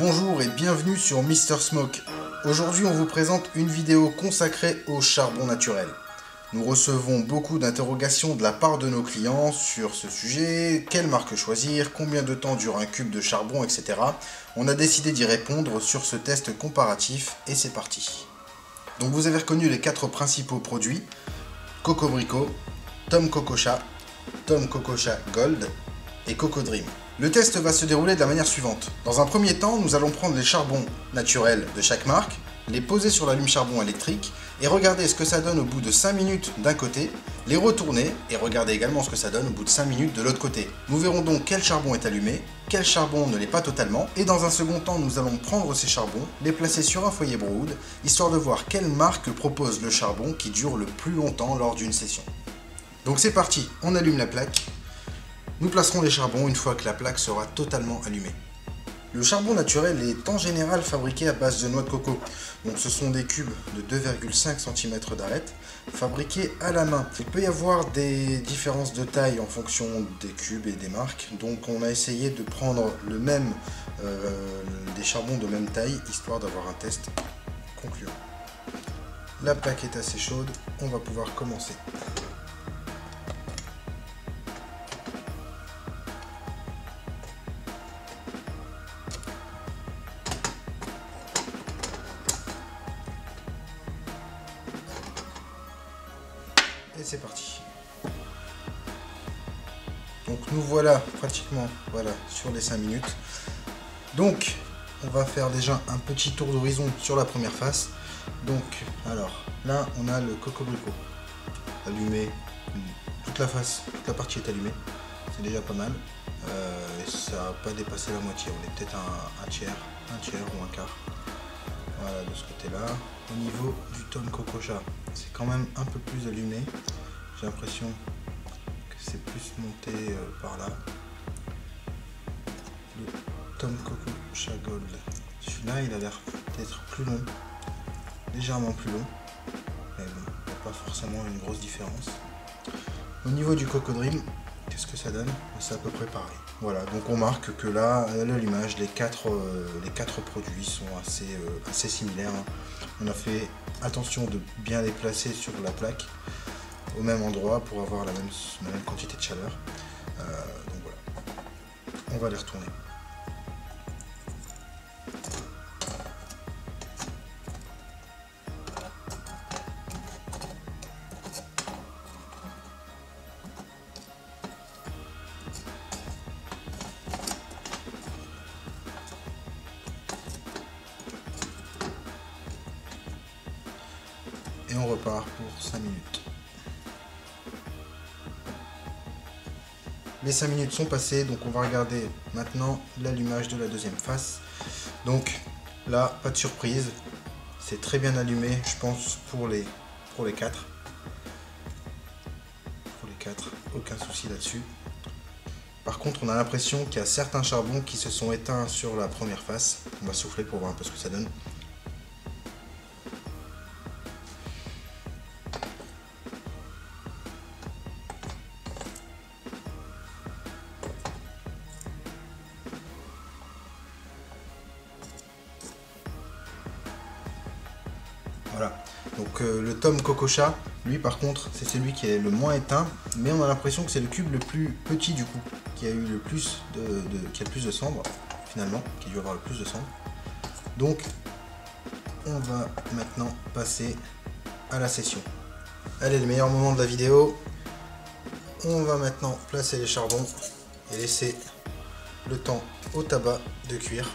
Bonjour et bienvenue sur Mr Smoke. Aujourd'hui on vous présente une vidéo consacrée au charbon naturel. Nous recevons beaucoup d'interrogations de la part de nos clients sur ce sujet, quelle marque choisir, combien de temps dure un cube de charbon, etc. On a décidé d'y répondre sur ce test comparatif et c'est parti. Donc vous avez reconnu les 4 principaux produits, Cocobrico, Tom Coco-Cha, Tom Coco-Cha Gold et Cocodream. Le test va se dérouler de la manière suivante. Dans un premier temps, nous allons prendre les charbons naturels de chaque marque, les poser sur l'allume-charbon électrique et regarder ce que ça donne au bout de 5 minutes d'un côté, les retourner et regarder également ce que ça donne au bout de 5 minutes de l'autre côté. Nous verrons donc quel charbon est allumé, quel charbon ne l'est pas totalement, et dans un second temps, nous allons prendre ces charbons, les placer sur un foyer Brood, histoire de voir quelle marque propose le charbon qui dure le plus longtemps lors d'une session. Donc c'est parti, on allume la plaque. Nous placerons les charbons une fois que la plaque sera totalement allumée. Le charbon naturel est en général fabriqué à base de noix de coco. Donc ce sont des cubes de 2,5 cm d'arête fabriqués à la main. Il peut y avoir des différences de taille en fonction des cubes et des marques. Donc on a essayé de prendre des charbons de même taille histoire d'avoir un test concluant. La plaque est assez chaude, on va pouvoir commencer. Et c'est parti. Donc nous voilà pratiquement sur les 5 minutes. Donc on va faire déjà un petit tour d'horizon sur la première face. Donc alors là on a le Cocobrico allumé, toute la face, toute la partie est allumée. C'est déjà pas mal. Ça n'a pas dépassé la moitié, on est peut-être un tiers ou un quart. Voilà, de ce côté-là. Au niveau du Tom Coco-Cha, c'est quand même un peu plus allumé. J'ai l'impression que c'est plus monté par là. Le Tom Coco-Cha Gold, celui-là, il a l'air d'être plus long, légèrement plus long. Mais bon, il n'y a pas forcément une grosse différence. Au niveau du Cocodream, qu'est-ce que ça donne? C'est à peu près pareil. Voilà, donc on marque que là, à l'allumage, les quatre produits sont assez similaires. On a fait attention de bien les placer sur la plaque au même endroit pour avoir la même quantité de chaleur. Donc voilà, on va les retourner. Et on repart pour 5 minutes. Les 5 minutes sont passées, donc on va regarder maintenant l'allumage de la deuxième face. Donc là, pas de surprise, c'est très bien allumé, je pense, pour les 4. Pour les 4, aucun souci là-dessus. Par contre, on a l'impression qu'il y a certains charbons qui se sont éteints sur la première face. On va souffler pour voir un peu ce que ça donne. Voilà, donc le Tom Coco-Cha, lui par contre, c'est celui qui est le moins éteint, mais on a l'impression que c'est le cube le plus petit du coup, qui a eu le plus qui a le plus de cendres, finalement, qui a dû avoir le plus de cendres. Donc, on va maintenant passer à la session. Allez, le meilleur moment de la vidéo, on va maintenant placer les charbons et laisser le temps au tabac de cuire.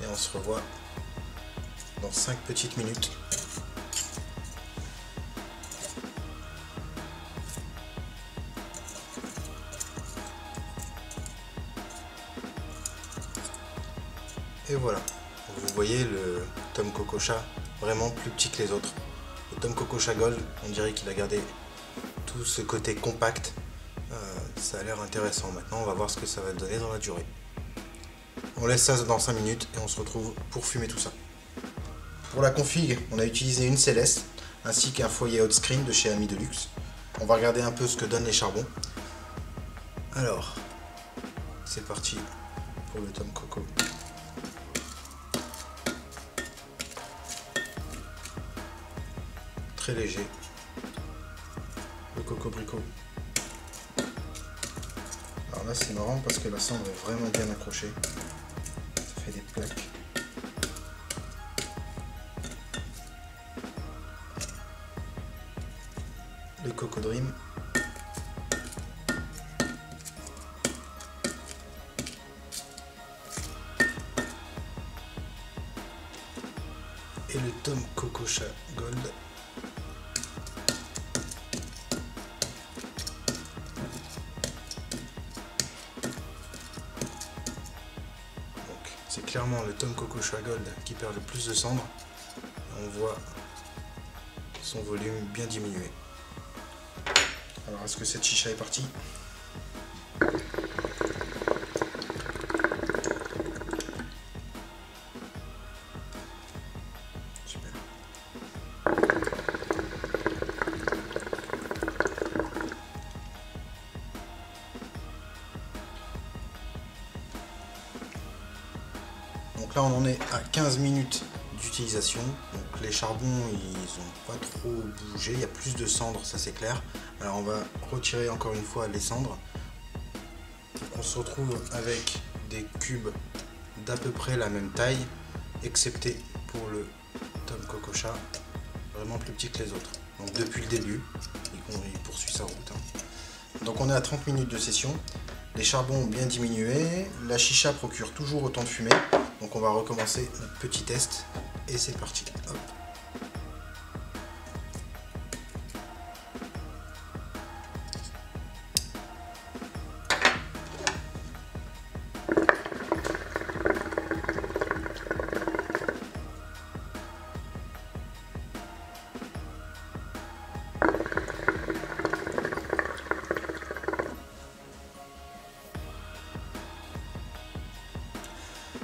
Et on se revoit dans 5 petites minutes. Et voilà, vous voyez le Tom Coco-Cha vraiment plus petit que les autres. Le Tom Coco-Cha Gold, on dirait qu'il a gardé tout ce côté compact. Ça a l'air intéressant. Maintenant, on va voir ce que ça va donner dans la durée. On laisse ça dans 5 minutes et on se retrouve pour fumer tout ça. Pour la config, on a utilisé une Céleste ainsi qu'un foyer Outscreen de chez Ami Deluxe. On va regarder un peu ce que donnent les charbons. Alors, c'est parti pour le Tom Coco. très léger. Le Cocobrico. Alors là c'est marrant parce que la cendre est vraiment bien accrochée. Ça fait des plaques. Le Cocodrim. Et le Tom Cococha Gold. C'est clairement le Tom Cococha Gold qui perd le plus de cendre. On voit son volume bien diminué. Alors est-ce que cette chicha est partie? Super. Donc là on en est à 15 minutes d'utilisation. Donc les charbons ils n'ont pas trop bougé, il y a plus de cendres, ça c'est clair. Alors on va retirer encore une fois les cendres. On se retrouve avec des cubes d'à peu près la même taille, excepté pour le Tom Cococha, vraiment plus petit que les autres. Donc depuis le début, il poursuit sa route. Donc on est à 30 minutes de session. Les charbons ont bien diminué, la chicha procure toujours autant de fumée. Donc on va recommencer notre petit test et c'est parti. Hop.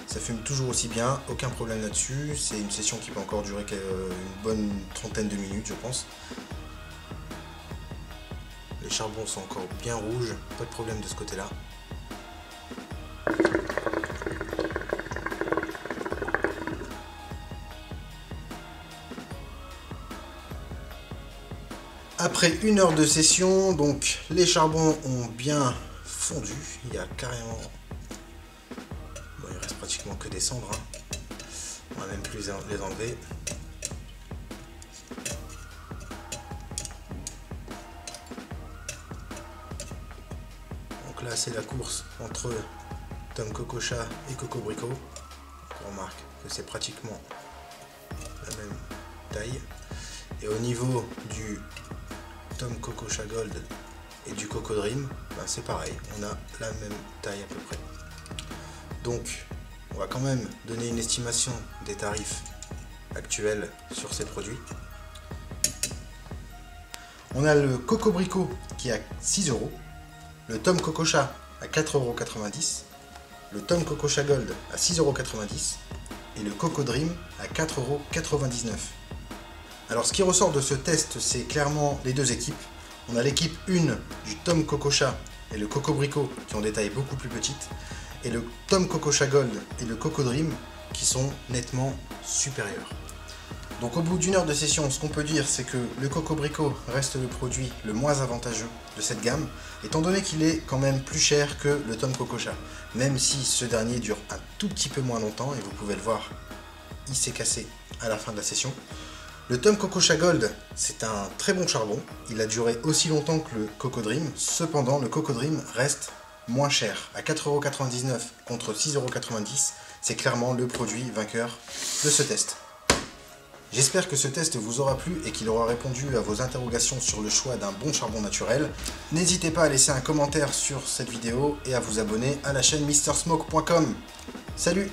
Ça fume toujours aussi bien, aucun problème là-dessus. C'est une session qui peut encore durer une bonne trentaine de minutes, je pense. Les charbons sont encore bien rouges, pas de problème de ce côté-là. Après 1 heure de session, donc les charbons ont bien fondu. Il y a carrément... Bon, il reste pratiquement que des cendres. On va même plus les enlever. Donc là, c'est la course entre Tom Cococha et Cocobrico. On remarque que c'est pratiquement la même taille. Et au niveau du Tom Cococha Gold et du Cocodrim, ben c'est pareil, on a la même taille à peu près. Donc on va quand même donner une estimation des tarifs actuels sur ces produits. On a le Cocobrico qui est à 6 €, le Tom Cococha à 4,90 €, le Tom Cococha Gold à 6,90 € et le Cocodrim à 4,99 €. Alors ce qui ressort de ce test, c'est clairement les deux équipes. On a l'équipe 1 du Tom Cococha et le Cocobrico qui ont des tailles beaucoup plus petites, et le Tom Cococha Gold et le Cocodrim qui sont nettement supérieurs. Donc au bout d'1 heure de session, ce qu'on peut dire, c'est que le Cocobrico reste le produit le moins avantageux de cette gamme, étant donné qu'il est quand même plus cher que le Tom Cococha, même si ce dernier dure un tout petit peu moins longtemps, et vous pouvez le voir, il s'est cassé à la fin de la session. Le Tom Cococha Gold, c'est un très bon charbon, il a duré aussi longtemps que le Cocodrim, cependant le Cocodrim reste moins cher, à 4,99 € contre 6,90 €, c'est clairement le produit vainqueur de ce test. J'espère que ce test vous aura plu et qu'il aura répondu à vos interrogations sur le choix d'un bon charbon naturel. N'hésitez pas à laisser un commentaire sur cette vidéo et à vous abonner à la chaîne MrSmoke.com. Salut!